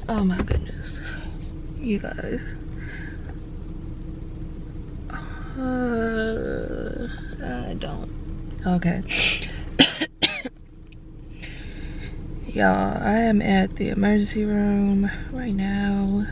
Oh my goodness, you guys. I don't. Okay. Y'all, I am at the emergency room right now.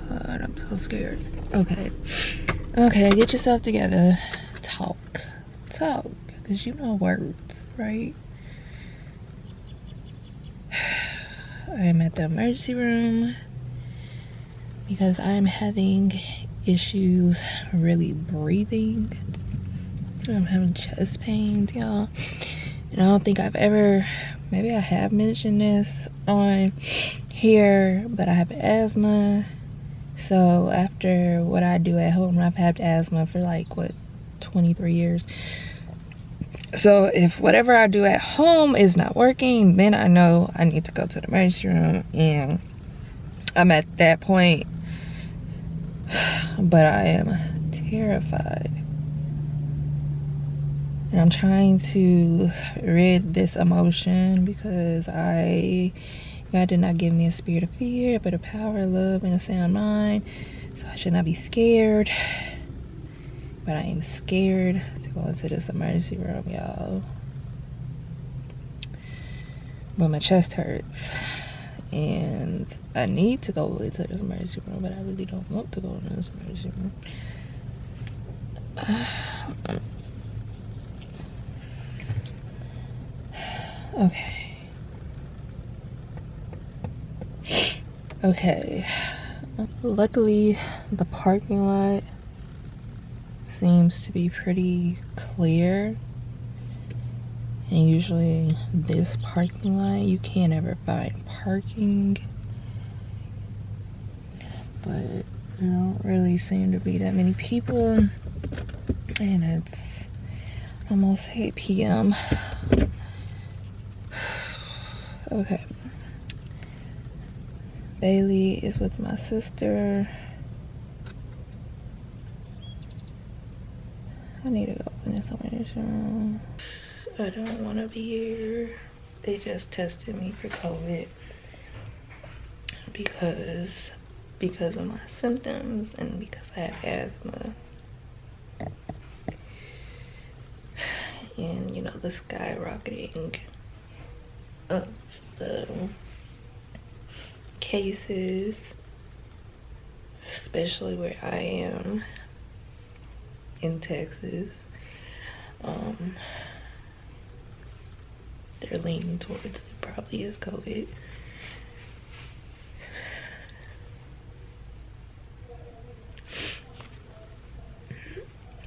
And I'm so scared. Okay. Okay, get yourself together. Talk. Talk. Because you know words, right? I am at the emergency room because I'm having issues really breathing. I'm having chest pains, y'all. And I don't think I've ever, maybe I have mentioned this on here, but I have asthma. So after what I do at home, I've had asthma for like, what, 23 years. So if whatever I do at home is not working, then I know I need to go to the emergency room, and I'm at that point. But I am terrified. And I'm trying to rid this emotion because God did not give me a spirit of fear, but a power of love and a sound mind. So I should not be scared. But I am scared to go into this emergency room, y'all. But my chest hurts. And I need to go into this emergency room, but I really don't want to go into this emergency room. Okay. Luckily, the parking lot seems to be pretty clear. And usually this parking lot, you can't ever find parking. But there don't really seem to be that many people. And it's almost 8 p.m. Okay. Bailey is with my sister. I need to go in this room. I don't want to be here. They just tested me for COVID because of my symptoms and because I have asthma. And you know, the skyrocketing of the cases, especially where I am in Texas. They're leaning towards it probably is COVID.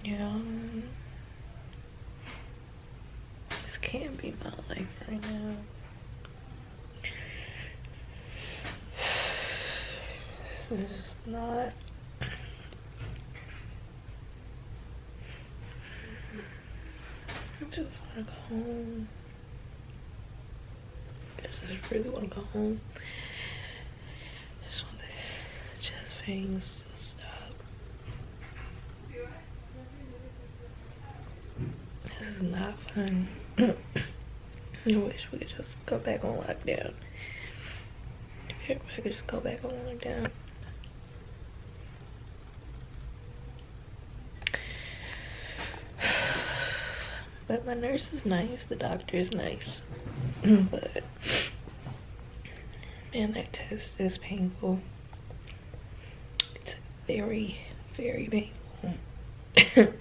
Yeah, this can't be my life right now. This is not. I just want to go home. I just really want to go home. I just want the chest pains to stop. This is not fun. I wish we could just go back on lockdown. If I could just go back on lockdown. But my nurse is nice, the doctor is nice. But man, that test is painful. It's very, very painful.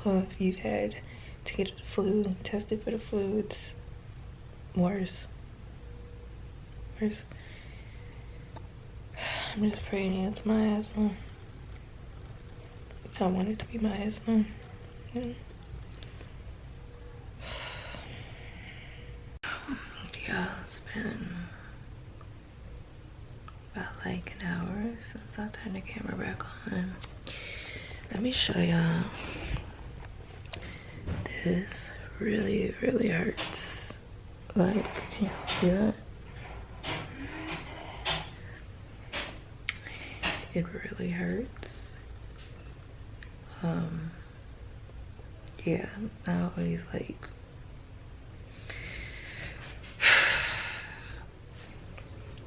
Well, if you've had to get the flu, tested for the flu, it's worse. I'm just praying it's my asthma. I want it to be my asthma. Yeah, it's been about like an hour since I turned the camera back on. Let me show y'all. This really, really hurts. Like, can you see that? it really hurts. Yeah, I always like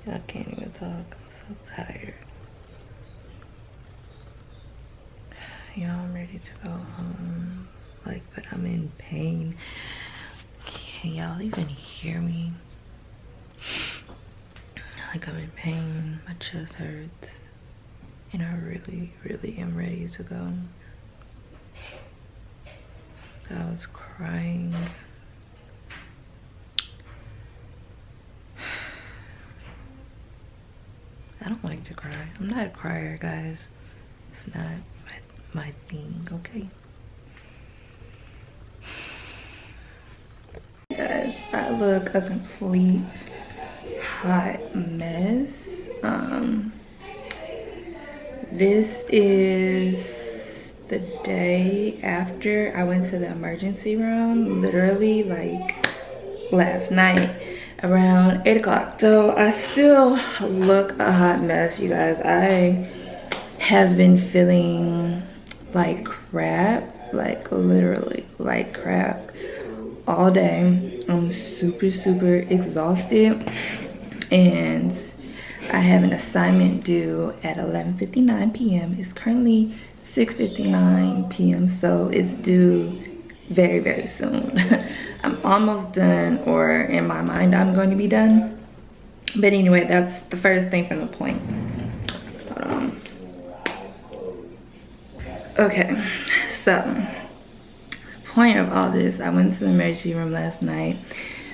I can't even talk. I'm so tired. Y'all, I'm ready to go home. Like, but I'm in pain. Can y'all even hear me? Like, I'm in pain. My chest hurts. And I really, really am ready to go. I was crying. I don't like to cry. I'm not a crier, guys. It's not my thing, okay? Guys, I look a complete hot mess. This is the day after I went to the emergency room, literally like last night around 8 o'clock. So I still look a hot mess, you guys. I have been feeling like crap, like literally like crap all day. I'm super, super exhausted, and I have an assignment due at 11:59 p.m. It's currently 6:59 p.m. so it's due very, very soon. I'm almost done, or in my mind I'm going to be done. But anyway, that's the first thing from the point. Hold on. Okay, so the point of all this, I went to the emergency room last night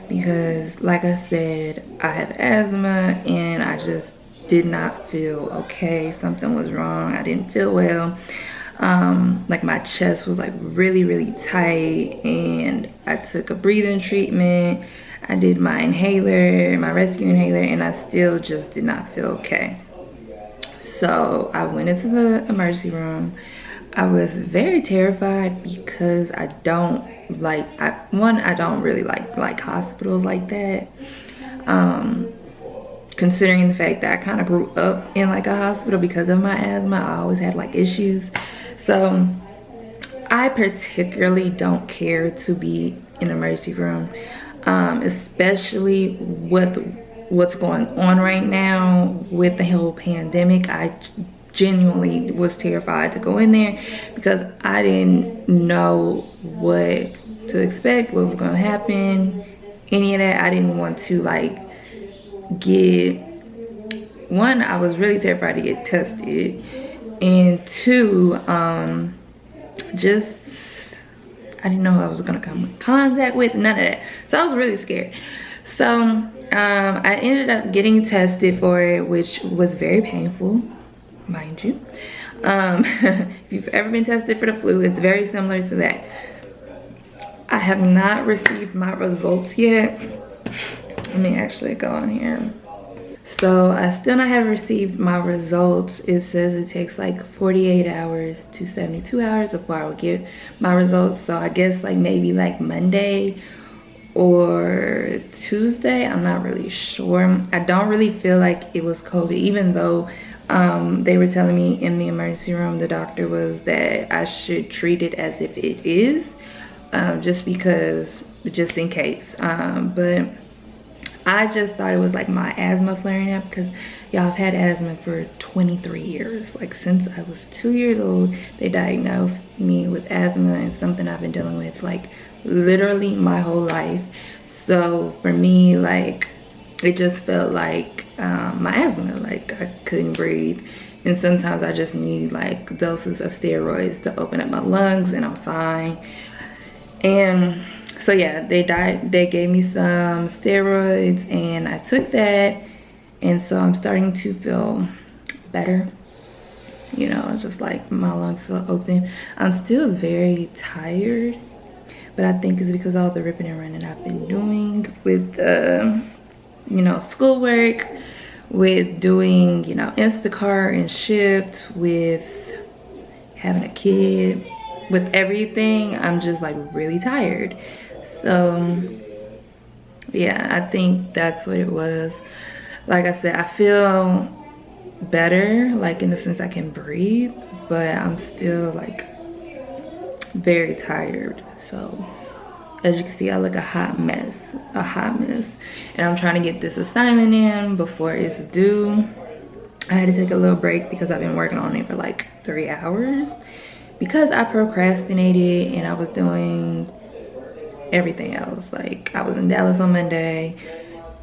because, like I said, I have asthma and I just did not feel okay. Something was wrong. I didn't feel well. Like my chest was like really, really tight, and I took a breathing treatment. I did my inhaler, my rescue inhaler, and I still just did not feel okay. So I went into the emergency room. I was very terrified because I don't like, I don't really like hospitals like that. Considering the fact that I kind of grew up in like a hospital because of my asthma, I always had like issues. So I particularly don't care to be in an emergency room, especially with what's going on right now with the whole pandemic. I genuinely was terrified to go in there because I didn't know what to expect, what was going to happen, any of that. I didn't want to like get, one, I was really terrified to get tested, and two, just I didn't know who I was gonna come in contact with, none of that. So I was really scared. So I ended up getting tested for it, which was very painful, mind you. If you've ever been tested for the flu, it's very similar to that. I have not received my results yet. Let me actually go on here. So I still not have received my results. It says it takes like 48 hours to 72 hours before I would get my results. So I guess like maybe like Monday or Tuesday, I'm not really sure. I don't really feel like it was COVID, even though they were telling me in the emergency room, the doctor was, that I should treat it as if it is, just in case. But I just thought it was like my asthma flaring up, because y'all, I've had asthma for 23 years. Like since I was 2 years old, they diagnosed me with asthma, and something I've been dealing with like literally my whole life. So for me, like it just felt like my asthma, like I couldn't breathe. And sometimes I just need like doses of steroids to open up my lungs, and I'm fine. And so yeah, they gave me some steroids, and I took that, and so I'm starting to feel better. You know, just like my lungs feel open. I'm still very tired, but I think it's because of all the ripping and running I've been doing with you know, schoolwork, with doing, you know, Instacart and Shipt, with having a kid, with everything. I'm just like really tired. So yeah, I think that's what it was. Like I said, I feel better, like in the sense I can breathe, but I'm still like very tired. So as you can see, I look a hot mess, and I'm trying to get this assignment in before it's due. I had to take a little break because I've been working on it for like 3 hours because I procrastinated and I was doing everything else. Like I was in Dallas on Monday,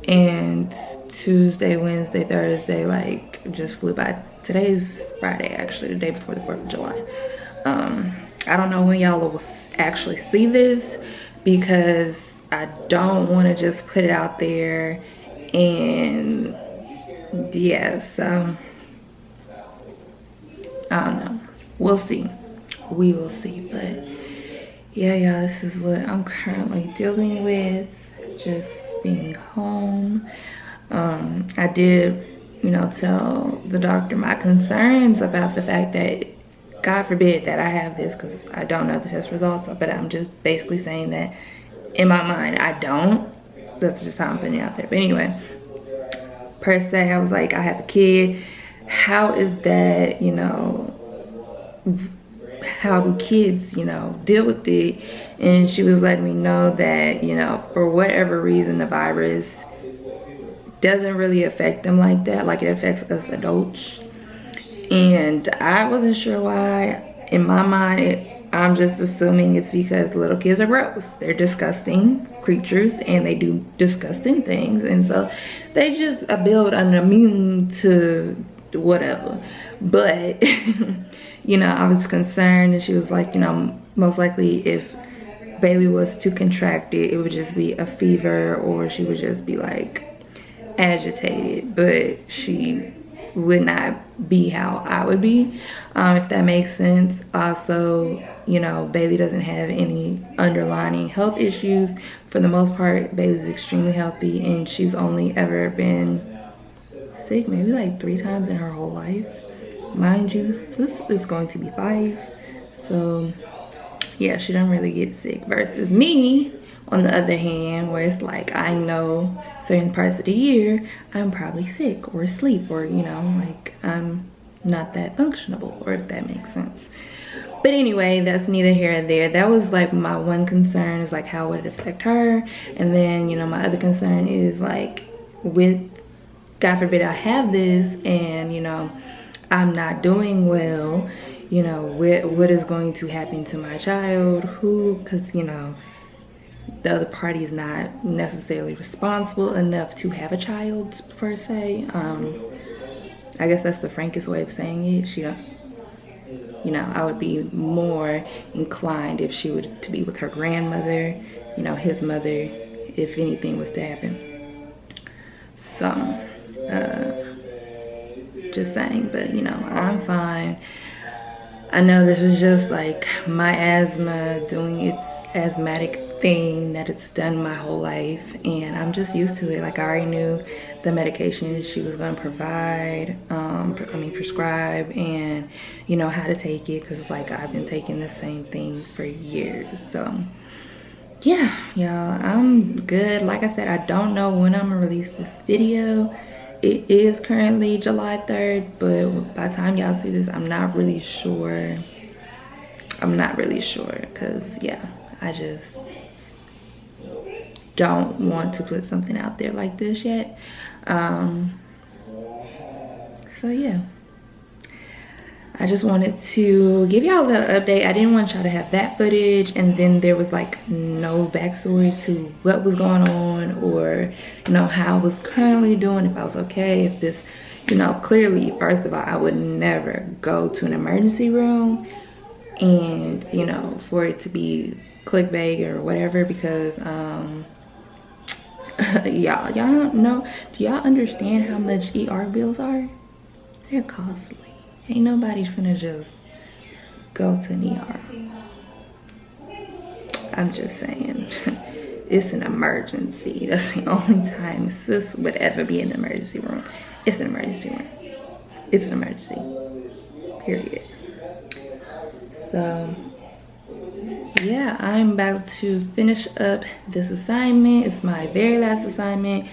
and Tuesday, Wednesday, Thursday like just flew by. Today's Friday, actually, the day before the 4th of July. I don't know when y'all will actually see this because I don't want to just put it out there. And yeah, so I don't know, we'll see, we will see. But yeah, y'all, this is what I'm currently dealing with, just being home. I did, you know, tell the doctor my concerns about the fact that, God forbid that I have this, because I don't know the test results, but I'm just basically saying that in my mind I don't. That's just how I'm putting it out there. But anyway, per se, I was like, I have a kid. How is that, you know, how do kids, you know, deal with it? And she was letting me know that, you know, for whatever reason, the virus doesn't really affect them like that, like it affects us adults. And I wasn't sure why. In my mind, I'm just assuming it's because little kids are gross. They're disgusting creatures and they do disgusting things, and so they just build an immune to whatever. But you know, I was concerned, and she was like, you know, most likely if Bailey was too contracted, it would just be a fever, or she would just be like agitated, but she would not be how I would be, if that makes sense. Also, you know, Bailey doesn't have any underlying health issues. For the most part, Bailey's extremely healthy, and she's only ever been sick maybe like 3 times in her whole life. Mind you, this is going to be 5. So yeah, she doesn't really get sick, versus me on the other hand, where it's like I know certain parts of the year I'm probably sick or asleep, or you know, like I'm not that functionable, or if that makes sense. But anyway, that's neither here or there. That was like my one concern, is like how would it affect her. And then, you know, my other concern is like, with, God forbid I have this and, you know, I'm not doing well, you know, what is going to happen to my child? Who, because, you know, the other party is not necessarily responsible enough to have a child per se. I guess that's the frankest way of saying it. She don't, you know, I would be more inclined if she were to be with her grandmother, you know, his mother, if anything was to happen. So just saying. But you know, I'm fine. I know this is just like my asthma doing its asthmatic thing that it's done my whole life, and I'm just used to it. Like I already knew the medication she was going to provide, prescribe, and you know how to take it, because like I've been taking the same thing for years. So yeah, y'all, I'm good. Like I said, I don't know when I'm gonna release this video. It is currently July 3rd, but by the time y'all see this, I'm not really sure. Because yeah, I just don't want to put something out there like this yet. So yeah, I just wanted to give y'all a little update. I didn't want y'all to have that footage and then there was like no backstory to what was going on, or you know, how I was currently doing, if I was okay, if this, you know, clearly, first of all, I would never go to an emergency room, and you know, for it to be clickbait or whatever, because y'all don't know, do y'all understand how much ER bills are? They're costly. Ain't nobody finna just go to an ER. I'm just saying. It's an emergency. That's the only time sis would ever be in the emergency room. It's an emergency room. It's an emergency. Period. So yeah, I'm about to finish up this assignment. It's my very last assignment.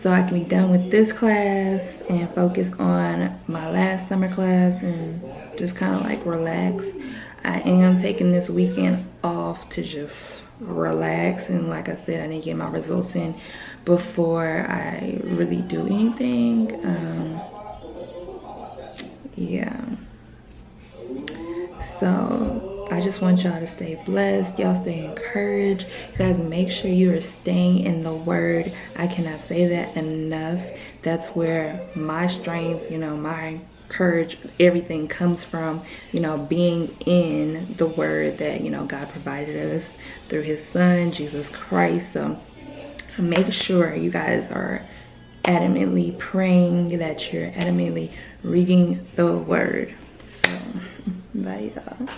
so I can be done with this class and focus on my last summer class and just kind of like relax. I am taking this weekend off to just relax, and like I said, I need to get my results in before I really do anything. Yeah, so I just want y'all to stay blessed, y'all stay encouraged. You guys, make sure you are staying in the word. I cannot say that enough. That's where my strength, you know, my courage, everything comes from, you know, being in the word that, you know, God provided us through his son, Jesus Christ. So make sure you guys are adamantly praying, that you're adamantly reading the word. So bye y'all.